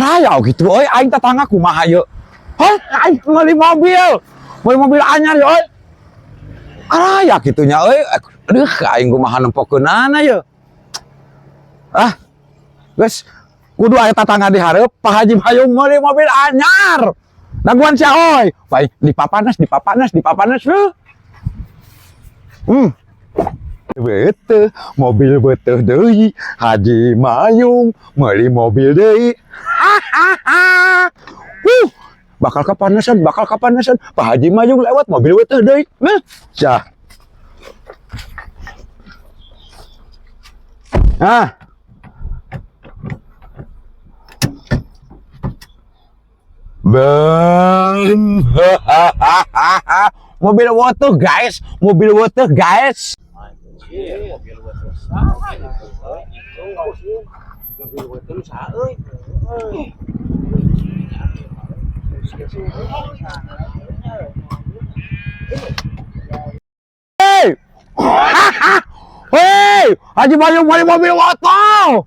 Araya gitu, oi, aing tetangga kumaha yeuh. Hah, aing meuli mobil anyar yeuh, oi. Araya gitunya, oi. Aduh, aing kumaha nempokeunana yeuh. Ah, geus kudu aya tetangga di hareup, Pak Haji Mayung meuli mobil anyar. Naguan sia oi, baik dipapanas heuh. Beuteung mobil beuteung deui, Haji Mayung meuli mobil deui. Bakal kapanasan, Pak Haji Mayung lewat mobil beuteung deui. Nah, cah. Ah. Bang. Mobil water guys, mobil water guys. Mobil water saha itu? Mobil water saha euy? Hey! Hey! Haji Mayung beli mobil water.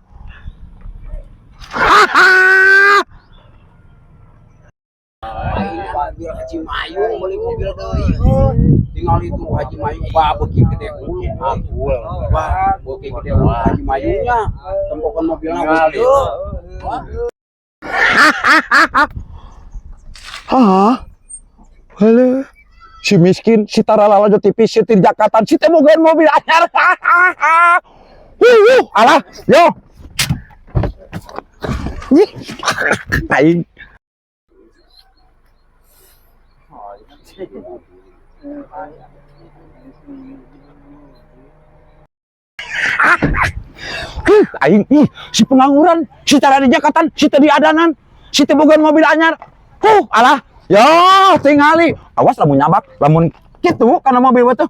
Biar Haji Mayung beli mobil deui. Tinggal itu Haji Mayung beuki gede hulu. Wah, beuki gede hulu Haji Mayungnya. Tempokan mobilna geus teu. Hah? Halo. Si miskin, si taralala jo tipis, si tirjakatan, si teh bogaan mobil anyar. Alah, yo. Aing. Aing si pengangguran, si tara di Jakatan, si teh di Adanan, si teh bogaan mobil anyar. Alah, yo tingali. Awas lamun nyabak, lamun kitu kana mobil we teh.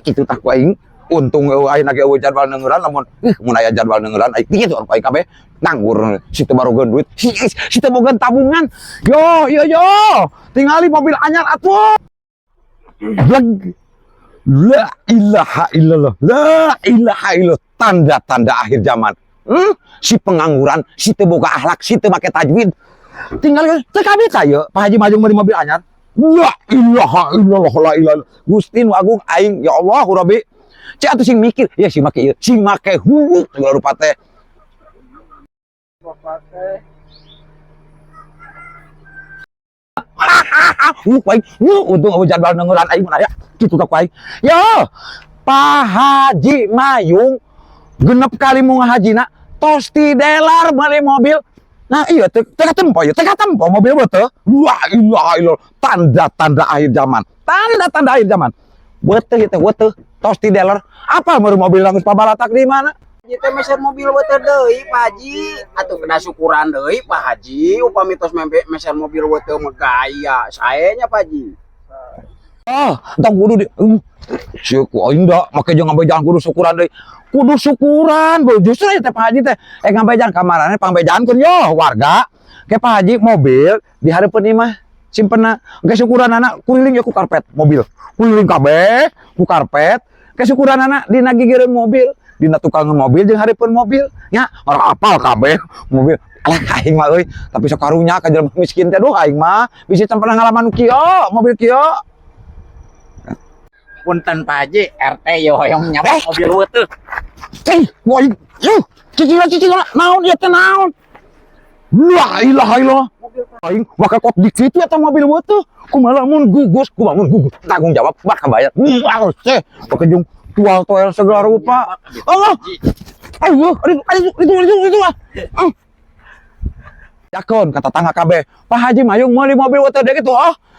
Kitu tah ku aing. Untung ayeuna ge eueuh jadwal neungeuran lamun mun aya jadwal neungeuran aing kitu ku aing kabeh nganggur si teu barogeun duit, si teu bogaan tabungan. Yo, tingali mobil anyar atuh. La ilaha illallah, tanda-tanda akhir zaman. Si pengangguran, si teu boga akhlak, si teu make tajwid. Tinggal teu kabeh ieu Pak Haji Mayung beli mobil anyar. La ilaha illallah. Gusti nu agung aing, ya Allah Rabbi. Cek atuh sing mikir, ya si make ieu, sing make hulu segala rupa teh. Untung eueuh jadwal neungeuran aing mun aya kitu teh ku aing. Yo, Pak Haji Mayung genep kali munggah hajina tosti dealer beli mobil. Nah iya teu katempo mobil beuteung. Wah ilah tanda-tanda akhir zaman. Tanda-tanda akhir zaman. Beuteung teh tosti dealer. Apa mobil geus pabalatak di mana? Haji teh meser mobil water deui Pak Haji. Atuh kena syukuran deui Pak Haji. Upami tos meser mobil water mah gaya saenya Pak Haji. Entah kudu di syukur indah make jeung ngambejaan kudu syukuran deui. Kudu syukuran, justru teh Pak Haji teh ngambejaan kamarane pangbejaankeun yo warga. Ke Pak Haji mobil di hareupeun ieu mah simpenna. Ge syukuranana kuliling yo ku karpet mobil. Kuliling kabeh ku karpet. Ke syukuranana dina gigireun mobil. Dina tukangan mobil jeung hareupeun mobil nya orang apal kabeh mobil. Alah aing mah euy, tapi sok karunya ka jelema miskin teh duh aing mah bisi can pernah ngalaman kieu, mobil kieu. Punten Pak Haji, RT yo yang nyabak mobil water. Woi, cicing naon ieu teh naon? La ilaha illallah. Aing bakal kok dikit eta mobil water. Kumaha lamun gugus, tanggung jawab bakal bayar. Teh, pakejung tual-tual segala rupa. Allah. Aduh, itu lah. Yakon kata tangga kabeh, Pak Haji Mayung meuli mobil water deui kitu.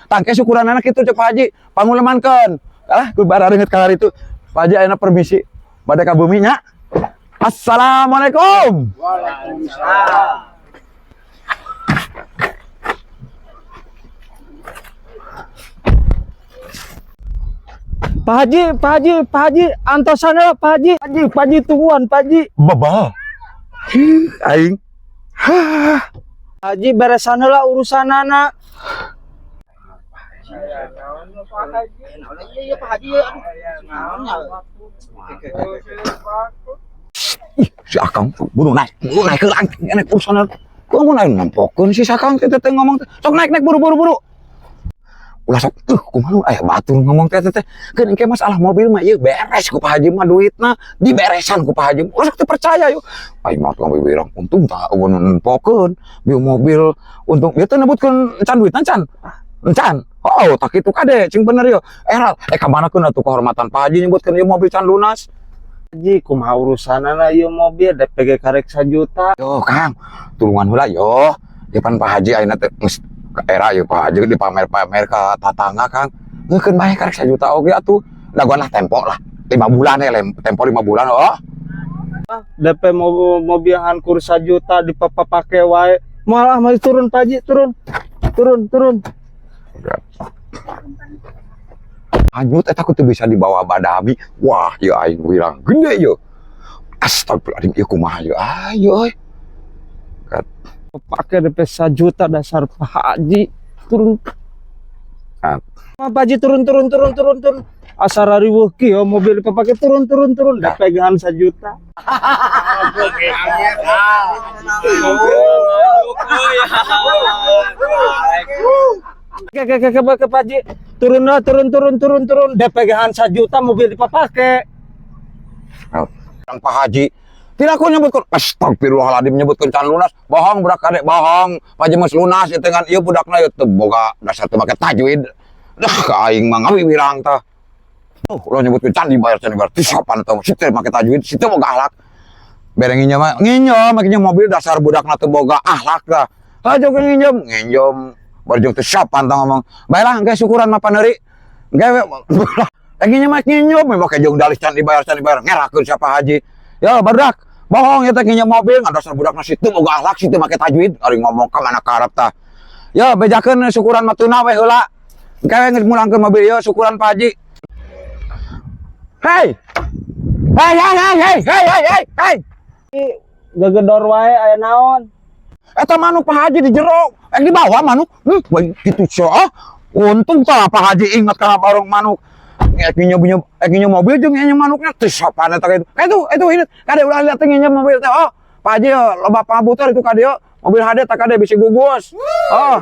Tangke syukuran anak kitu cek Pak Haji, pangulemankeun. Alah, ku barareungeut ka itu. Pak Haji ayeuna permisi bade ka bumi nya. Assalamualaikum. Waalaikumsalam. Pak Haji, antosana Pak Haji tungguan Pak Haji. Baba. Aing. Pak Haji beresan heula urusanana. Si Akang bunuh naik ke urusan Kok mau naik nampokun si Sakang teh ngomong sok naik buru. Ulah sok kumaha aya batur ngomong teh keun engke masalah mobil mah ieu beres ku Pak Haji mah duitna diberesan ku Pak Haji. Ulah sok teu percaya yuk. Aing mah tukang birang untung tah eueun nempokeun bieu mobil untung ieu teh nebutkeun encan duitna encan. Oh, tak kitu kade cing bener yo. Era ka manakeun atuh kehormatan Pak Haji nyebutkeun ieu mobil can lunas. Haji, kumaha urusanana ieu mobil DPG karek 1 juta. Yo Kang, tulungan heula yo. Depan Pak Haji ayeuna teh geus era ya Pak Haji dipamer-pamer ke tatangga Kang. Ngeukeun bae karek 1 juta oge atuh. Dagoan lah tempo lah. 5 bulan tempo 5 bulan oh. DP mobil hankur 1 juta dipake wae. Malah mari turun Pak Haji, turun. Hanyut eta kudu bisa dibawa badami. Wah, ya aing wirang gede yo. Astagfirullahaladzim, ieu kumaha yo. Ayo euy. Pakai DP 1 juta dasar Pak Haji. Turun. Pak Haji turun. Asar riweuh ki yo mobil dipake turun. DP pegangan 1 juta. Ke Pak Haji. Turun. DP pegangan 1 juta mobil dipake. Kang Pak Haji tidak aku nyebutkan astagfirullahaladzim nyebutkan can lunas bohong budak kadek bohong Pak Haji mas lunas itu kan iya budakna ya boga dasar teu make tajwid dah ka aing mah ngawi wirang tah ulah nyebutkan can dibayar tisapan tah situ make tajwid situ boga akhlak bere nginjam makanya mobil dasar budakna teu boga akhlak dah aja nginjam barjung teu sapan tah ngomong baelah engke syukuran mah paneuri gawe lagi nginjam memang kayak jeung dalis can dibayar ngerakeun siapa Haji ya barudak bohong ya teh nginjam mobil ngadasar budakna situ boga akhlak situ make tajwid ari ngomong ka mana karep tah ya bejakeun syukuran mah tuna we heula gawe geus mulangkeun mobil ya syukuran Pak Haji hei Gegedor wae aya naon? eta manuk Pak Haji di jero di bawah manuk gitu so untung tah Pak Haji ingat kana barong manuk nginjam mobil jeung nginjam manuknya teh sapana eta itu ini kade ulah lihat nginjam mobil teh oh Pak Haji loba pangabutur itu kade mobil hade tak kade bisi gugus oh